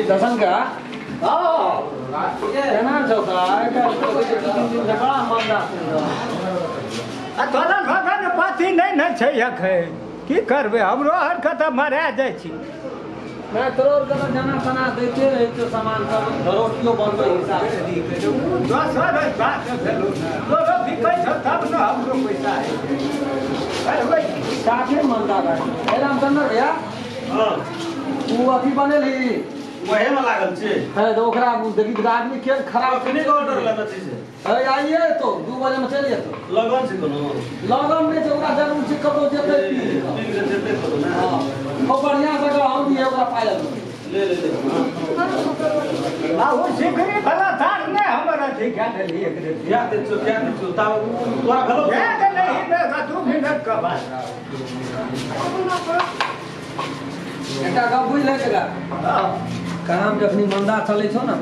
दर्शन का केना छौ का बड़ा मानदार तोरा भगन पाती नहीं न छै अखन की करबे हमरो हर कत मरा जाइ छी मैं तोर के जाना सना देते रहे तो सामान सब रोटियो बनबै हिसाब से दी के दोसर बात भेलो तोरो बिकै छ तब न हमरो पैसा है करबै काफी मानदार है रामचंद्र भैया हां तू अभी बनेली वहे में लागल छे है तो ओकरा देखी आदमी के खराब कनी का ऑर्डर लेना छै से है आइए तो 2 बजे में चलिए तो लगन छै कोनो लगन में जो ओकरा जरूर छै कबो जेते जेते करो ना हां खूब बढ़िया से हम भी ओकरा पायल ले आ वो सिकरी भला तार ने हमरा ठीक है देली एक रे क्या दे छो ता तोरा भलो दे नहीं दे 2 मिनट का बात एकटा गप बुझ ले जगह काम जखनी मंदा चले छो ना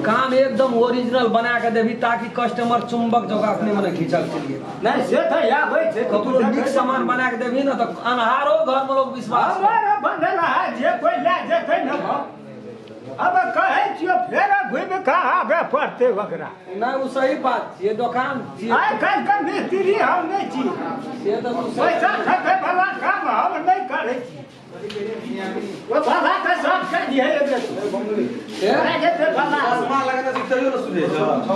काम एकदम ओरिजिनल बना के देबी ताकि कस्टमर चुंबक जगह अपने मने खींचल चलिए नहीं से तो या भाई से ककरो नीक सामान बना के देबी ना तो अनहारो घर में लोग विश्वास हमारा बंधल है जे कोई ले जेते न अब कहे छियो फेर घुम के आबे पड़ते वकरा ना वो सही बात ये दुकान आइ काल का मिस्त्री हम नहीं छी से तो पैसा खटे वाला काम हम नहीं करे छी वो बाबा का सब कर दिए एक रे जेते बाबा सामान लगाना सिखतरियो न सुने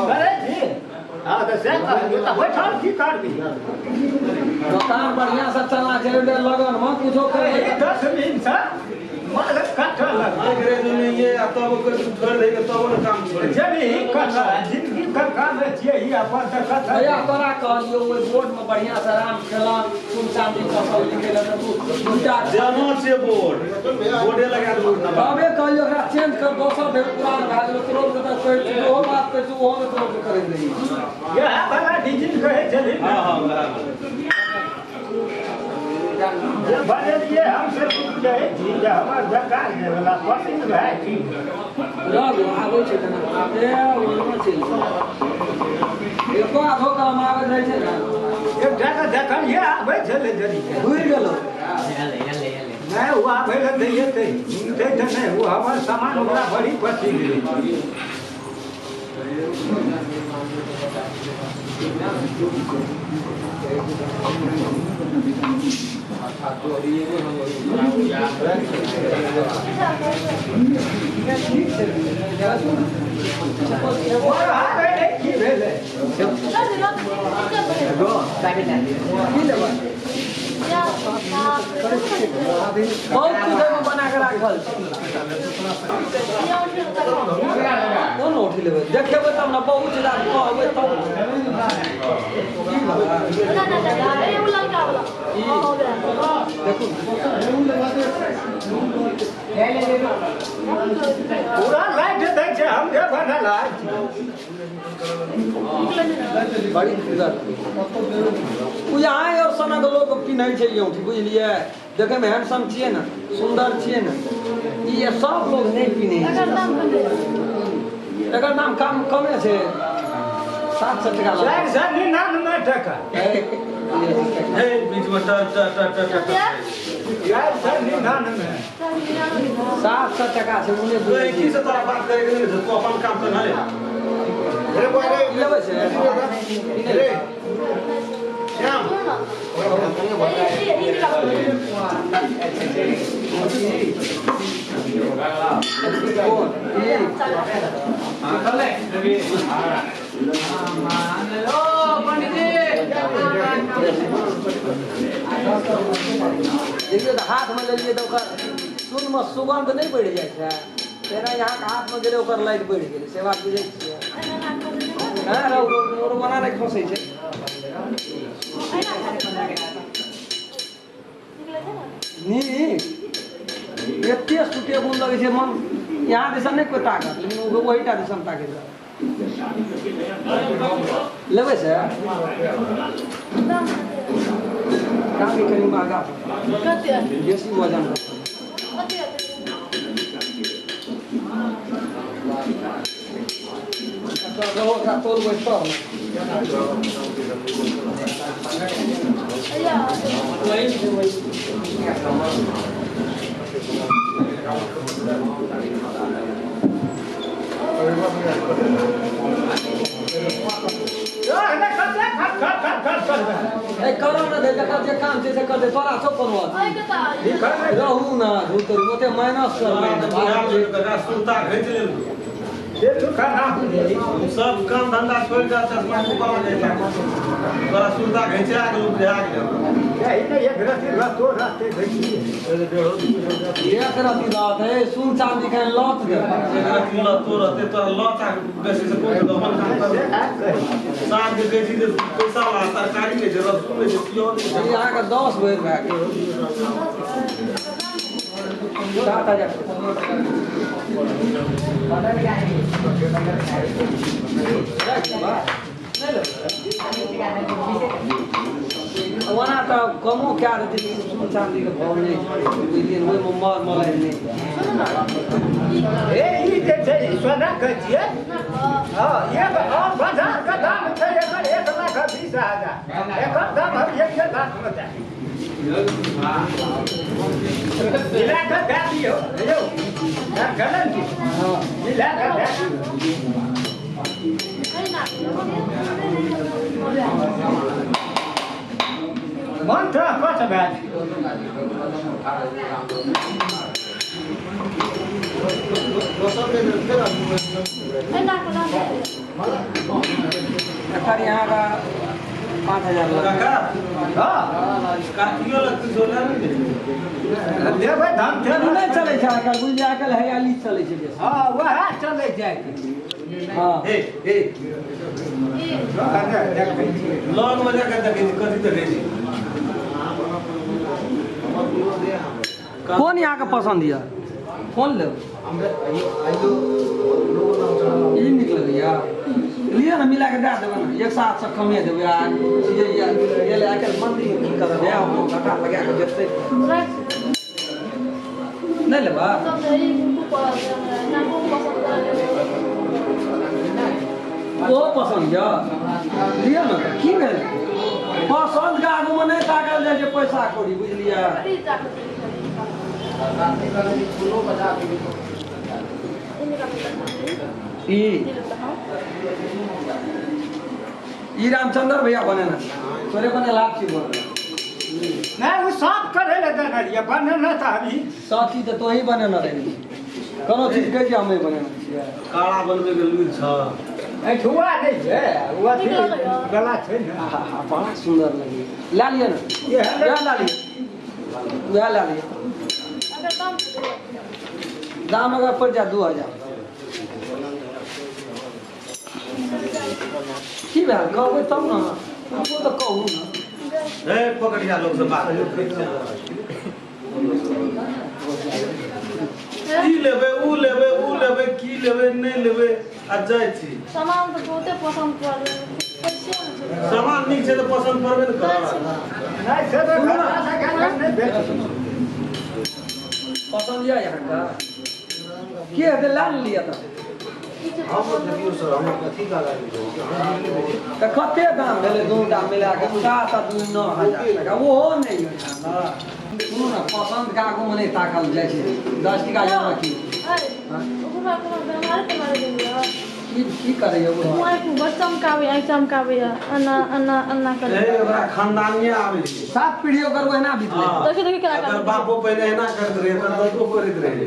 करे छी हां तो से तो बैठल की करबी दुकान बढ़िया से चलना चाहिए लगन में कुछो कर 10 दिन से माल काटल एकरे में ये तब कर छोड़ दे तब न काम छोड़ जब ही कर जिंदगी का काम छिए ही अपन त कथा भैया तोरा कहलियो ओइ बोर्ड में बढ़िया से राम खेलन तुम चांदी फसल लिखेला त तू उल्टा जानो छे बोर्डे लगा दे ना तबे कहलियो एकरा चेंज कर दोसर भेल पुरान भए गेल तुरंत त कोइ ओहो बात पे तू ओहो तुरंत करे रही ये भला डिजिल कहे चली हां हां बराबर ये बने लिए हम से कहे छी जे हमर जकार दे वाला पसंद है छी रग आबै छै तना ए ओनो छै एको आधो काम आबै रहै छै ना एक जगह देखल ये आबै छले जरी भूल गेलो नहीं वो आबै ले दैए ते नहीं वो हमर सामान ओकरा बड़ी पसंद है बहुत कुछ बना के राखल कोन उठी लेबै देखेबै तब ना बहुत ज्यादा कहबै तब पूरा लाइट दै छै हम जे बनल है बड़ी सुंदर यहाँ और सना के लोग पिन्है छै औठी बुझलिए देखे में हैंडसम छिए ना सुंदर छिए ना ये सब लोग नहीं पिन्है एकर दाम कम कमे छै 700 टका चार सौ 99 टका ए बीच में ट 499 700 टका छै उन्हें तो एक ही से तोरा बात करे के नहीं तो अपन काम तो ना ले लेबै छै रे श्याम देखिए तो हाथ में लेलिए तो सुन में सुगंध नहीं बढ़ जाए छै तेरा यहाँ के हाथ में गेले ओकर लाइट बढ़ गेलै से बात बुझै छियै हां रो बना नहीं खोसै छै नी एते सुटेबुल लगे छै मन यहाँ दिशा नहीं कोई ताकत लेकिन वही टा दिशा ताके लेबै से काम भी करी महंगा बेसी वजन तोल बैठ करो ना दे जे काम छै से कर दे तोरा सब कोनो रहू ना झूतर ओते माइनस कर सुनता घैंच ले सब काम धंधा छोड़ के चश्मा ऊपर ले जा तोरा सुनता घैंचे आ गेल आ गेल एक रास्ते एक राती रात है सुन चांदी का लौट दे तो रहते तो लौटा बेसी से कोई तो मन काम कर साथ के बेसी से पैसा ला सरकारी के जरूरत सुने जे पियो नहीं यहाँ का 10 बेर भए गेल 7000 वना तो कमो क्या देती सुन चांदी के भाव नहीं बुझलिए ओहि में मर मलाई नहीं ए ई जे छै सोना कहै छियै हां एक और बाजार का दाम छै एकर 1,20,000 एकर दाम हम 1 लाख में छै मिला के दे दियो हेलो गलत की हां मिला के दे मन था कत बात यहाँ का 5,000 काका हां काकियो लगती सोना नहीं लेबै धान चलू नहीं चले छै आजकल बुझलिए आजकल हरियाली चले छै बेसी हां वह चलै जाइ हाँ ए लॉन में जाकर देखे कथी देखे कौन यहाँ का पसंद है कौन ले ये निकल गया लिए ना मिला के दे देबे ना 1,700 कमे देबे आ ये ले आके मंदी की करबे आ घाटा लगा के बेचते नहीं लेबा वो पसंद है लिए ना की भेल पसंद का आगू में नहीं ताकल जाए जे पैसा कौड़ी बुझलिए ई रामचंद्र भैया बने ना तोरे बने लाभ छी बोल नहीं वो साफ करे ले देना ये बनना था अभी साथी तो ही बने ना रही कोनो चीज कह जे हमें बने छियै काला बनबे के लुइर छ ए छुआ नहीं है वो गला छै ना बड़ा सुंदर लगी ला लिया ना ये ला लिया वह ला लिया दाम अगर पड़ जाए 2,000 की भेल कहबै तब ना हमको तो कहू ना ए पकड़िया लोग से बात की लेबे ऊ लेबे की लेबे नहीं लेबे आ जाय छी सामान तो बहुते पसंद पड़े सामान नीक छै तो पसंद पड़बे न कर नहीं से तो नहीं बेच पसंद या यहाँ का के है ला लिया था हम देखियो सर हम कथी का लागी तो कते दाम भेले दूटा मिला के 7-9,000 टका वो नहीं है सुनो ना पसंद का आगू में नहीं ताकल जाए छै 10 टका जमा की की करे हो चमकावे अन्ना करे ए ओकरा खानदानिये आवे छै 7 पीढ़ियों करबो ना बीतले देखि केना अगर बापो पहले एना करत रहे त दतो करत रहे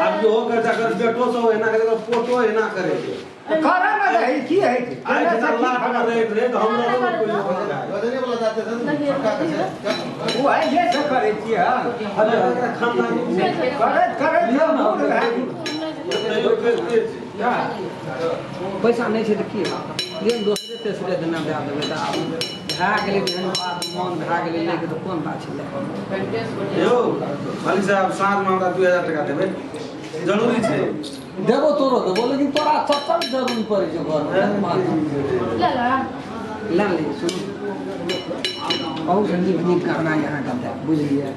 अब जो कर जाकर बेटो सब एना करे तो पोतो एना करे करा ना रही की है आज अल्लाह का रहे तो हमरा वो है ये सब करे छी हां अरे खानदान करे मूड है पैसा नहीं छै त की लेकिन दोसरे तेसरे दिन दे देबै त आब भए गेलै जेहन बात मन भए गेलै लेके तो कोन बात छै यो खाली साहब साँझ में हमरा 2,000 टका देबे जरूरी छै देबो तोरो देबो लेकिन तोरा सब जरूरी पड़े छै घर में ला ले सुन बहुत नीक गाना यहाँ का दे बुझलिए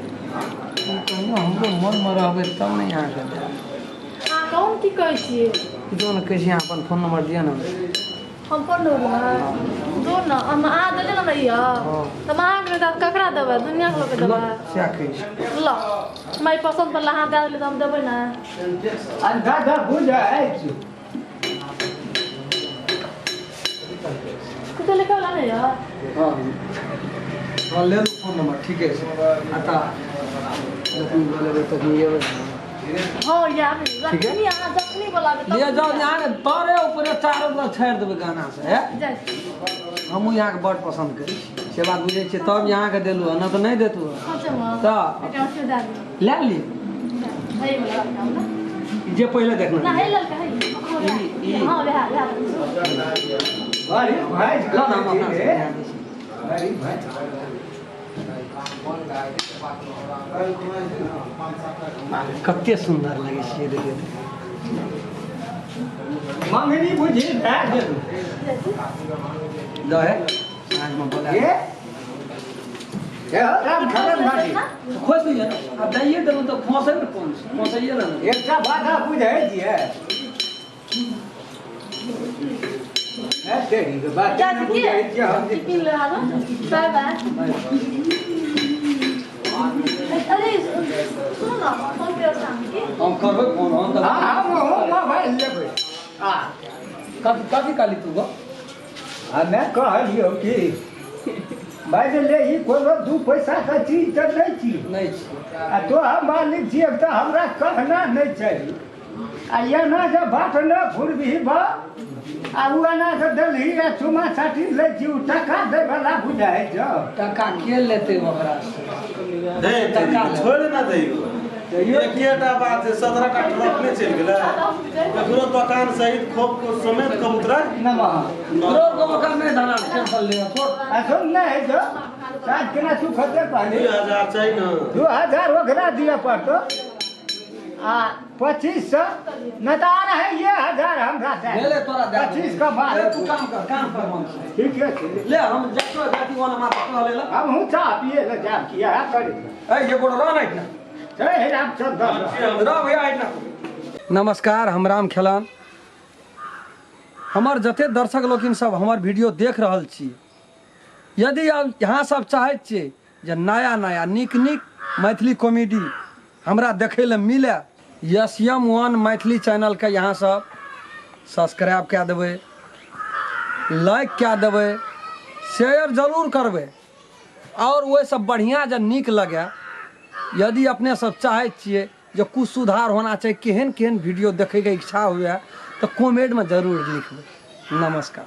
कहियो हमरो मन में रहबै तब ने यहाँ का दे कौन की कहै छियै जो न कहै छी अपन फोन नंबर दिया ना हम फोन नंबर सुन न हम आ देले न रहिया त मां के त ककरा देबै दुनिया के लोग के देबै क्या कही ल माई पसंद पर लहा दे देले त हम देबै ना दादा बुझा है कुछ लेके ला नहीं यार हाँ हाँ ले लो फोन नंबर ठीक है आता लेकिन बोले तो ये हां यार जखनी आ जखनी बोला ले जाओ यहाँ के तारे ऊपर चारों तरफ छाड़ देबै गाना से है हमहू यहाँ के बड़ पसंद करी से बात बुझे छे तब यहाँ के देलू न तो नहीं देतू तो ले ली जे पहले देखना ना है लड़का है हां ले अरे भाई ला ना अपना अरे भाई कते सुंदर लगे छे देखे मंगनी बुझी बैठ दे दो है आज में बोला ये राम खरन बाटी खोज लिया अब दाइए दे तो फंसे न कौन फंसइए ना एकटा बाधा बुझै छियै है तेरी के बात क्या नहीं बुझै छियै हम चिकन ले आ बाय बाय अरे सुनो ना फोन पे शाम के हम करबै फोन हम तो हम मोबाइल लेबै आ काफी काली तू गो हमे कहलियो कि भाई जे ले ई कोनो दू पैसा के चीज त नहीं छी नहीं छी आ तो हम मालिक छियै त हमरा कहना नहीं चाहिए आ एना जे बात न फुरबी बा आ उना से देलही आ चुमा साटी ले छी उ टका दे वाला बुझाइ छ टका के लेते ओकरा से दे टका छोड़ ना दे ये केटा बात है 17 का ट्रक में चल गेला ककरो दुकान सहित खोप को समेत कबूतरा नमा रोड को मकान में धना कैंसिल ले छोड़ आ सुन नहीं जो साथ केना तू खते पानी 2000 चाहिए ना 2000 ओकरा दिया पड़तो आ 2500 न त आ रहे ये 1000 हमरा दे ले ले तोरा दे 25 का बाद तू काम कर मन से ठीक है ले हम जतो गाती वाला माथा कह लेला अब हूँ चाह पिए ले जा किया है करे ए ये बोल रहा नहीं ना जय राम चंद्र रा भैया आइ ना नमस्कार हम राम खेलान हमर जते दर्शक लोकिन सब हमर वीडियो देख रहल छी यदि आप यहाँ सब चाहै छियै जे नया नया नीक मैथिली कॉमेडी हमरा देखे ले मिले SM1 मैथिली चैनल के यहाँ सब सब्सक्राइब कए देबै लाइक कए देबै शेयर जरूर करबै और वो सब बढ़िया जे नीक लगे यदि अपने सब चाहै छियै जे कुछ सुधार होना चाहिए केहन केहन वीडियो देखे के इच्छा हुए तो कमेंट में जरूर लिखबै नमस्कार।